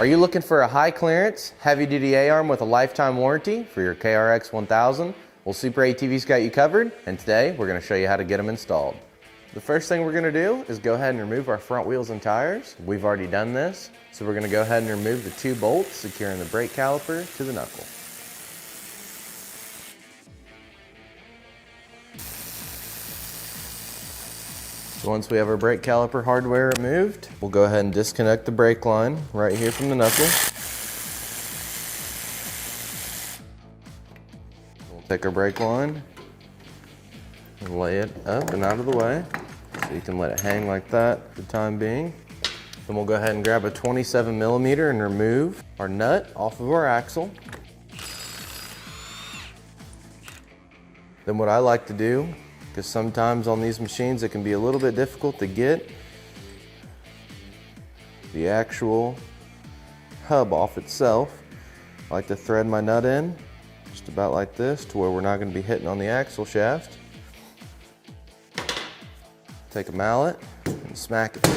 Are you looking for a high clearance, heavy duty A-arm with a lifetime warranty for your KRX 1000? Well, SuperATV's got you covered, and today we're gonna show you how to get them installed. The first thing we're gonna do is go ahead and remove our front wheels and tires. We've already done this, so we're gonna go ahead and remove the 2 bolts securing the brake caliper to the knuckle. So once we have our brake caliper hardware removed, we'll go ahead and disconnect the brake line right here from the knuckle. We'll take our brake line and lay it up and out of the way, so you can let it hang like that for the time being. Then we'll go ahead and grab a 27mm and remove our nut off of our axle. Then what I like to do, because sometimes on these machines it can be a little bit difficult to get the actual hub off itself, I like to thread my nut in just about like this to where we're not going to be hitting on the axle shaft. Take a mallet and smack it.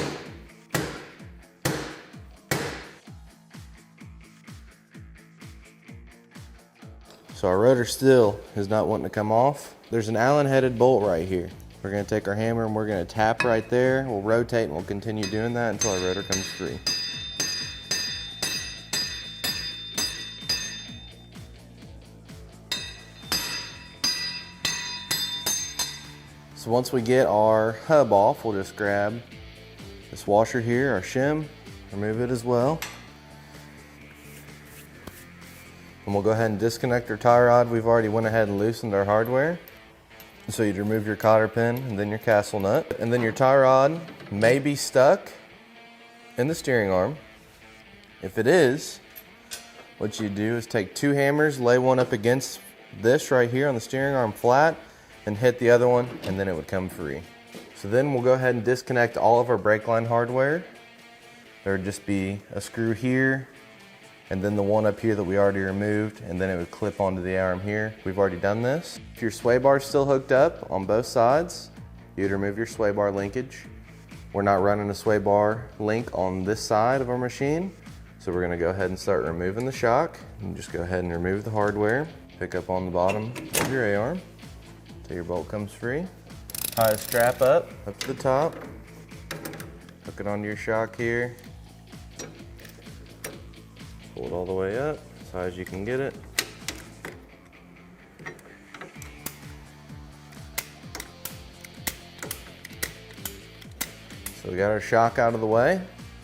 So our rotor still is not wanting to come off. There's an Allen headed bolt right here. We're going to take our hammer and we're going to tap right there. We'll rotate and we'll continue doing that until our rotor comes free. So once we get our hub off, we'll just grab this washer here, our shim, remove it as well. And we'll go ahead and disconnect our tie rod. We've already went ahead and loosened our hardware. So you'd remove your cotter pin and then your castle nut. And then your tie rod may be stuck in the steering arm. If it is, what you do is take 2 hammers, lay one up against this right here on the steering arm flat, and hit the other one, and then it would come free. So then we'll go ahead and disconnect all of our brake line hardware. There would just be a screw here, and then the one up here that we already removed, and then it would clip onto the arm here. We've already done this. If your sway bar is still hooked up on both sides, you'd remove your sway bar linkage. We're not running a sway bar link on this side of our machine, so we're gonna go ahead and start removing the shock. And just go ahead and remove the hardware. Pick up on the bottom of your A-arm till your bolt comes free. Tie a strap up to the top. Hook it onto your shock here. Pull it all the way up, as high as you can get it. So we got our shock out of the way.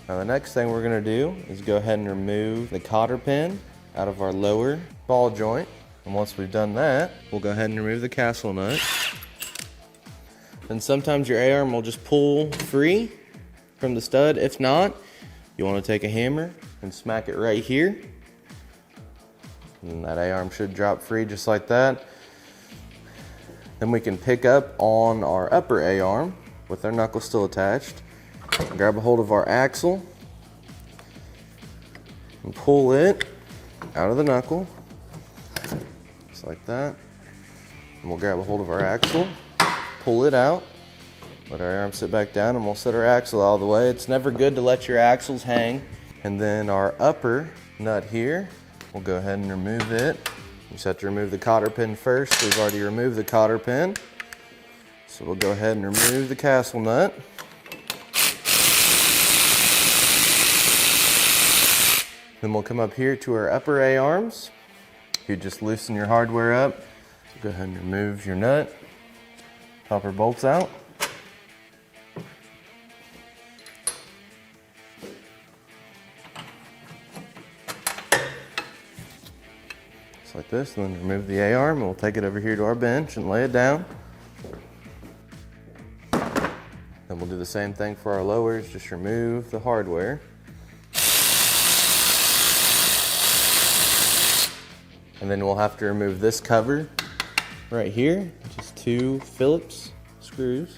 Now the next thing we're gonna do is go ahead and remove the cotter pin out of our lower ball joint. And once we've done that, we'll go ahead and remove the castle nut. And sometimes your A-arm will just pull free from the stud. If not, you want to take a hammer and smack it right here. And that A-arm should drop free just like that. Then we can pick up on our upper A-arm with our knuckle still attached. Grab a hold of our axle and pull it out of the knuckle. Just like that. And we'll grab a hold of our axle, pull it out, let our arm sit back down, and we'll set our axle all the way. It's never good to let your axles hang. And then our upper nut here, we'll go ahead and remove it. You just have to remove the cotter pin first. We've already removed the cotter pin. So we'll go ahead and remove the castle nut. Then we'll come up here to our upper A-arms. You just loosen your hardware up. So go ahead and remove your nut. Pop our bolts out. Just like this, and then remove the A-arm, and we'll take it over here to our bench and lay it down. Then we'll do the same thing for our lowers, just remove the hardware. And then we'll have to remove this cover right here, just 2 Phillips screws.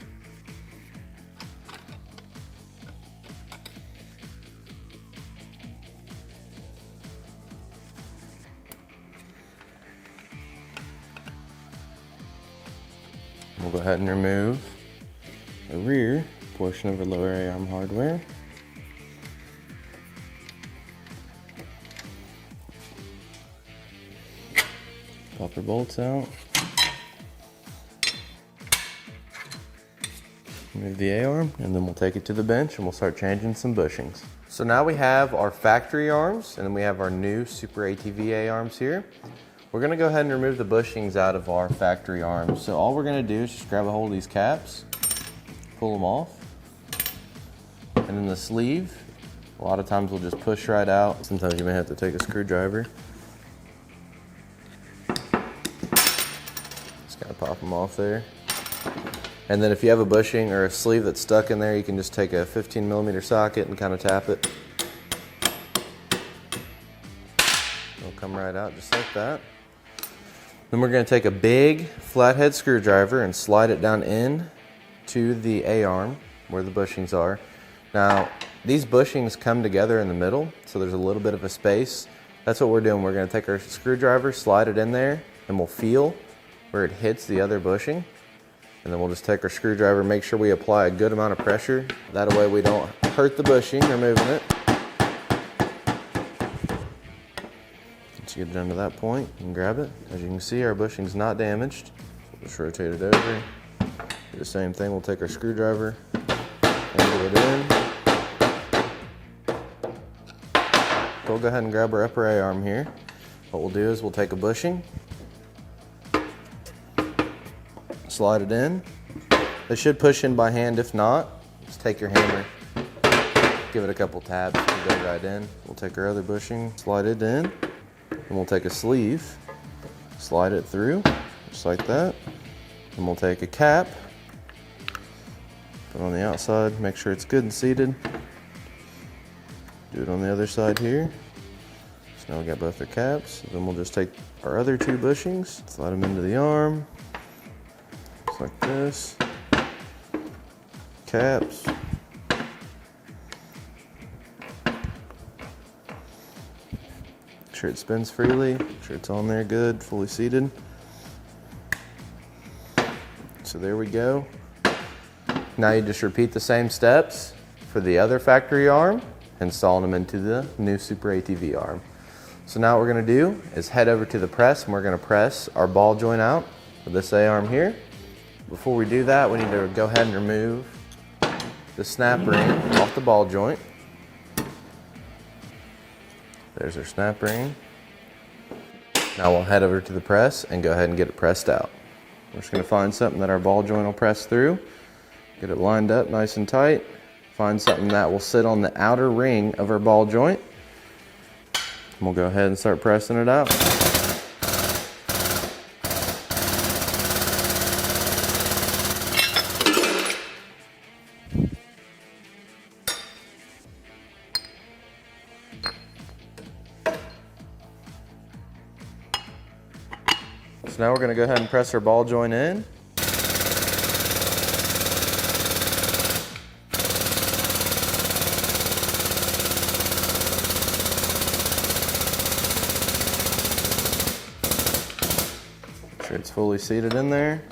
We'll go ahead and remove the rear portion of the lower A-arm hardware. Pop our bolts out. Move the A-arm, and then we'll take it to the bench and we'll start changing some bushings. So now we have our factory arms, and then we have our new SuperATV A-arms here. We're gonna go ahead and remove the bushings out of our factory arms. So all we're gonna do is just grab a hold of these caps, pull them off, and then the sleeve, a lot of times we'll just push right out. Sometimes you may have to take a screwdriver. Just gotta pop them off there. And then if you have a bushing or a sleeve that's stuck in there, you can just take a 15mm socket and kind of tap it. It'll come right out just like that. Then we're going to take a big flathead screwdriver and slide it down in to the A-arm where the bushings are. Now, these bushings come together in the middle, so there's a little bit of a space. That's what we're doing. We're going to take our screwdriver, slide it in there, and we'll feel where it hits the other bushing. And then we'll just take our screwdriver, make sure we apply a good amount of pressure. That way we don't hurt the bushing removing it. Once you get it down to that point, you can grab it. As you can see, our bushing's not damaged. So we'll just rotate it over. Do the same thing, we'll take our screwdriver, angle it in. We'll go ahead and grab our upper A-arm here. What we'll do is we'll take a bushing, slide it in. It should push in by hand. If not, just take your hammer, give it a couple taps, and go right in. We'll take our other bushing, slide it in, and we'll take a sleeve, slide it through, just like that. And we'll take a cap, put it on the outside, make sure it's good and seated. Do it on the other side here. So now we got both our caps. Then we'll just take our other two bushings, slide them into the arm, like this, caps, make sure it spins freely, make sure it's on there good, fully seated. So there we go. Now you just repeat the same steps for the other factory arm, installing them into the new SuperATV arm. So now what we're gonna do is head over to the press, and we're gonna press our ball joint out with this A-arm here. Before we do that, we need to go ahead and remove the snap ring off the ball joint. There's our snap ring. Now we'll head over to the press and go ahead and get it pressed out. We're just going to find something that our ball joint will press through, get it lined up nice and tight, find something that will sit on the outer ring of our ball joint, and we'll go ahead and start pressing it out. So now we're going to go ahead and press our ball joint in. Make sure it's fully seated in there.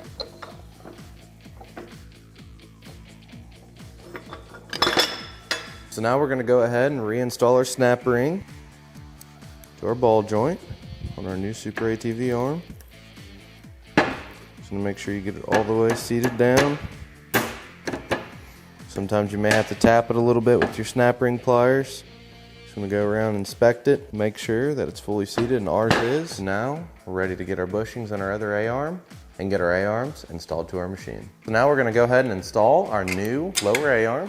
So now we're going to go ahead and reinstall our snap ring to our ball joint on our new SuperATV arm. Just going to make sure you get it all the way seated down. Sometimes you may have to tap it a little bit with your snap ring pliers. Just going to go around and inspect it, make sure that it's fully seated, and ours is. Now we're ready to get our bushings on our other A-arm and get our A-arms installed to our machine. So now we're going to go ahead and install our new lower A-arm.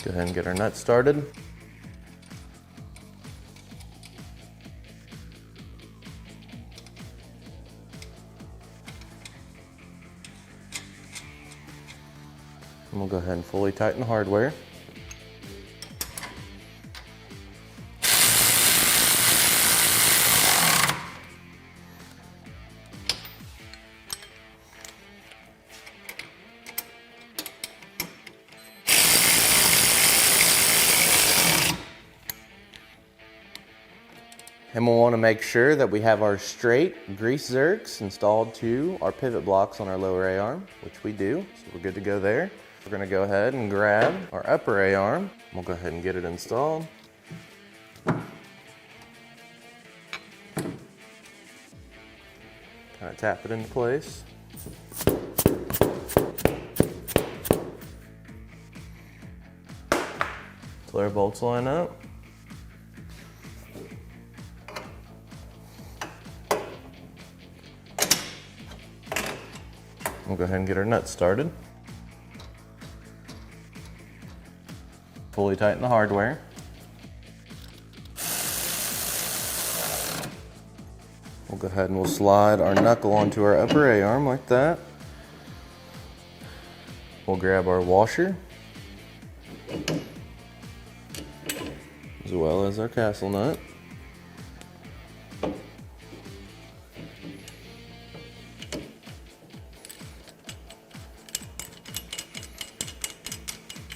Go ahead and get our nuts started. And we'll go ahead and fully tighten the hardware. And we'll want to make sure that we have our straight grease zerks installed to our pivot blocks on our lower A-arm, which we do, so we're good to go there. We're gonna go ahead and grab our upper A-arm. We'll go ahead and get it installed. Kind of tap it into place. Till our bolts line up. We'll go ahead and get our nuts started. Fully tighten the hardware. We'll go ahead and we'll slide our knuckle onto our upper A-arm like that. We'll grab our washer, as well as our castle nut.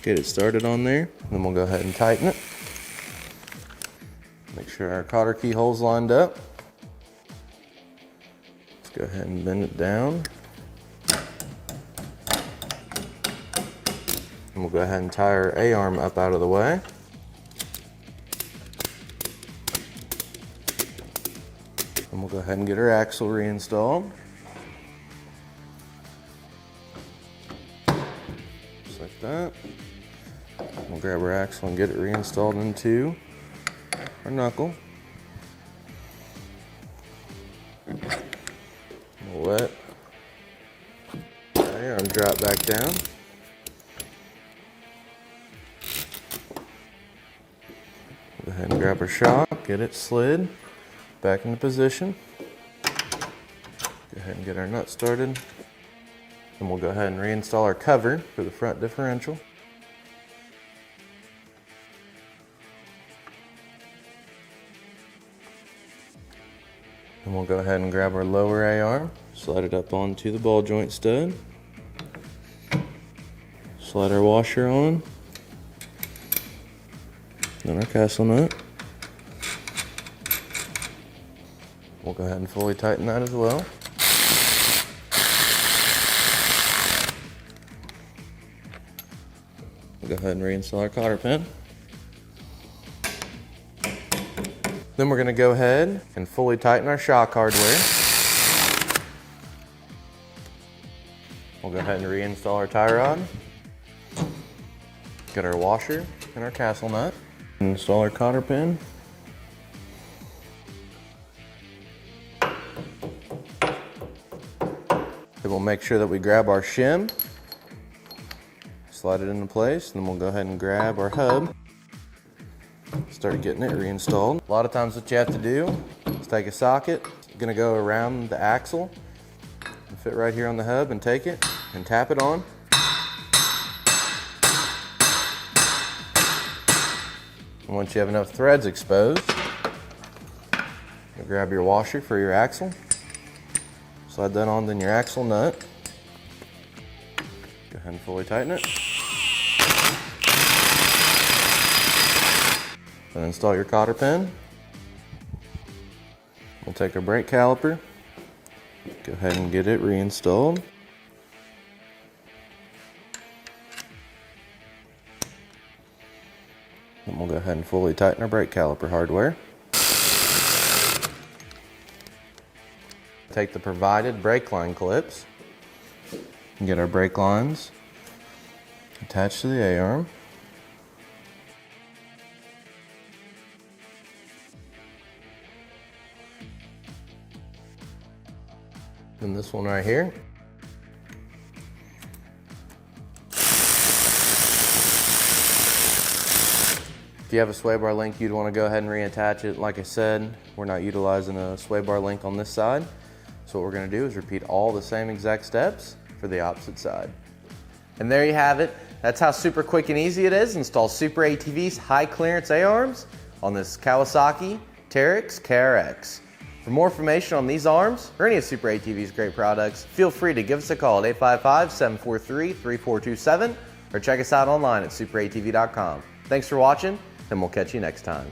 Get it started on there, then we'll go ahead and tighten it. Make sure our cotter keyhole's lined up. Let's go ahead and bend it down. And we'll go ahead and tie our A-arm up out of the way. And we'll go ahead and get our axle reinstalled. Just like that. We'll grab our axle and get it reinstalled into our knuckle. We'll let our A-arm drop back down. Go ahead and grab our shock, get it slid back into position. Go ahead and get our nut started. And we'll go ahead and reinstall our cover for the front differential. And we'll go ahead and grab our lower A-arm, slide it up onto the ball joint stud. Slide our washer on. Then our castle nut. We'll go ahead and fully tighten that as well. We'll go ahead and reinstall our cotter pin. Then we're going to go ahead and fully tighten our shock hardware. We'll go ahead and reinstall our tie rod. Get our washer and our castle nut. Install our cotter pin. Then we'll make sure that we grab our shim, slide it into place, and then we'll go ahead and grab our hub. Start getting it reinstalled. A lot of times what you have to do is take a socket, you're gonna go around the axle, and fit right here on the hub and take it and tap it on. And once you have enough threads exposed, you grab your washer for your axle, slide that on, then your axle nut. Go ahead and fully tighten it. And install your cotter pin. We'll take our brake caliper, go ahead and get it reinstalled. And we'll go ahead and fully tighten our brake caliper hardware. Take the provided brake line clips and get our brake lines attached to the A-arm. And this one right here. If you have a sway bar link, you'd want to go ahead and reattach it. Like I said, we're not utilizing a sway bar link on this side. So what we're going to do is repeat all the same exact steps for the opposite side. And there you have it. That's how super quick and easy it is to install SuperATV's high clearance A-arms on this Kawasaki Teryx KRX. For more information on these arms or any of SuperATV's great products, feel free to give us a call at 855-743-3427 or check us out online at superatv.com. Thanks for watching, and we'll catch you next time.